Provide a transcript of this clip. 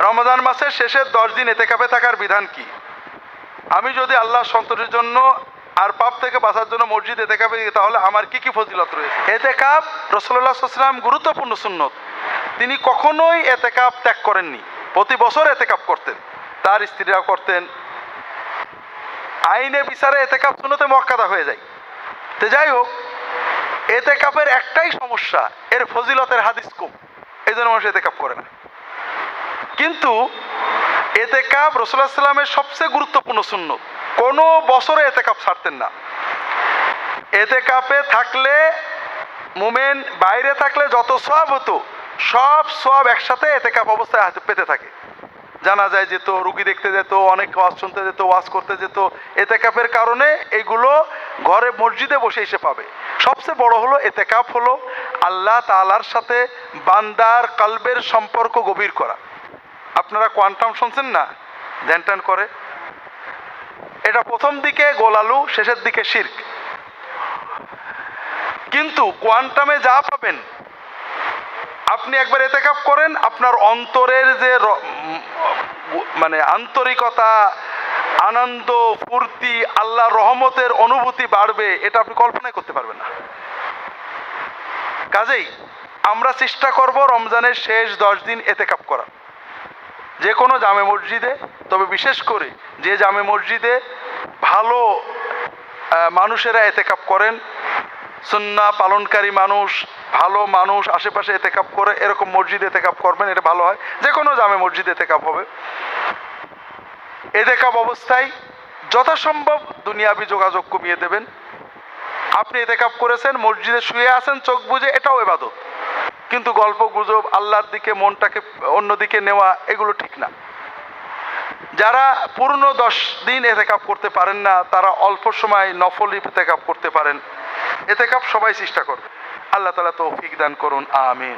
রমজান মাসের শেষের 10 দিন এতেকাফে থাকার বিধান কি? আমি যদি আল্লাহ সন্তোষের জন্য আর পাপ থেকে বাঁচার জন্য মসজিদ এতেকাফে দিই, তাহলে আমার কি কি ফজিলত রয়েছে? এতেকাফ রাসূলুল্লাহ সাল্লাল্লাহু আলাইহি ওয়াসাল্লাম গুরুত্বপূর্ণ সুন্নত। তিনি কখনোই এতেকাফ ত্যাগ করেননি, প্রতি বছর এতেকাফ করতেন, তার স্ত্রীরাও করতেন। আইনে বিচারে এতেকাফ সুন্নতে মুআক্কাদা হয়ে যায়। তো যাই হোক, এতেকাফের একটাই সমস্যা, এর ফজিলতের হাদিস কম, এই জন্য মানুষ এতেকাফ করে না। কিন্তু এতেকাফ রাসূলুল্লাহ সাল্লাল্লাহু আলাইহি ওয়াসাল্লামের সবচেয়ে গুরুত্বপূর্ণ সুন্নত। কোনো বছরে এতেকাফ ছাড়তেন না। এতেকাফে থাকলে মুমিন বাইরে থাকলে যত সওয়াব হতো, সব সওয়াব একসাথে এতেকাফ অবস্থায় হাতে পেতে থাকে। জানাজায় যেত, রুগী দেখতে যেত, অনেক ওয়াজ শুনতে যেত, ওয়াজ করতে যেত। এতেকাফের কারণে এইগুলো ঘরে মসজিদে বসে এসে পাবে। সবচেয়ে বড় হলো এতেকাফ হলো আল্লাহ তাআলার সাথে বান্দার কলবের সম্পর্ক গভীর করা। আপনারা কোয়ান্টাম শুনছেন না, ধ্যান ট্যান করে, এটা প্রথম দিকে গোলালু, শেষের দিকে শিরক। কিন্তু কোয়ান্টামে যা পাবেন, আপনি একবার এতেকাফ করেন, আপনার অন্তরের যে মানে আন্তরিকতা, আনন্দ, ফুর্তি, আল্লাহর রহমতের অনুভূতি বাড়বে, এটা আপনি কল্পনাই করতে পারবেন না। কাজেই আমরা চেষ্টা করব রমজানের শেষ 10 দিন এতেকাফ করা, যে কোনো জামে মসজিদে। তবে বিশেষ করে যে জামে মসজিদে ভালো মানুষেরা এতেকাফ করেন, সুন্নাহ পালনকারী মানুষ, ভালো মানুষ আশেপাশে এতেকাফ করে, এরকম মসজিদে এতেকাফ করবেন, এটা ভালো হয়। যে কোনো জামে মসজিদে এতেকাফ হবে। এতেকাফ অবস্থায় যথাসম্ভব দুনিয়াবি যোগাযোগ কমিয়ে দেবেন। আপনি এতেকাফ করেছেন, মসজিদে শুয়ে আছেন চোখ বুজে, এটাও ইবাদত। কিন্তু গল্প গুজব, আল্লাহর দিকে মনটাকে অন্যদিকে নেওয়া, এগুলো ঠিক না। যারা পূর্ণ 10 দিন এতেকাফ করতে পারেন না, তারা অল্প সময় নফল এতেকাফ করতে পারেন। এতেকাফ সবাই চেষ্টা করবে। আল্লাহ তাআলা তৌফিক দান করুন, আমিন।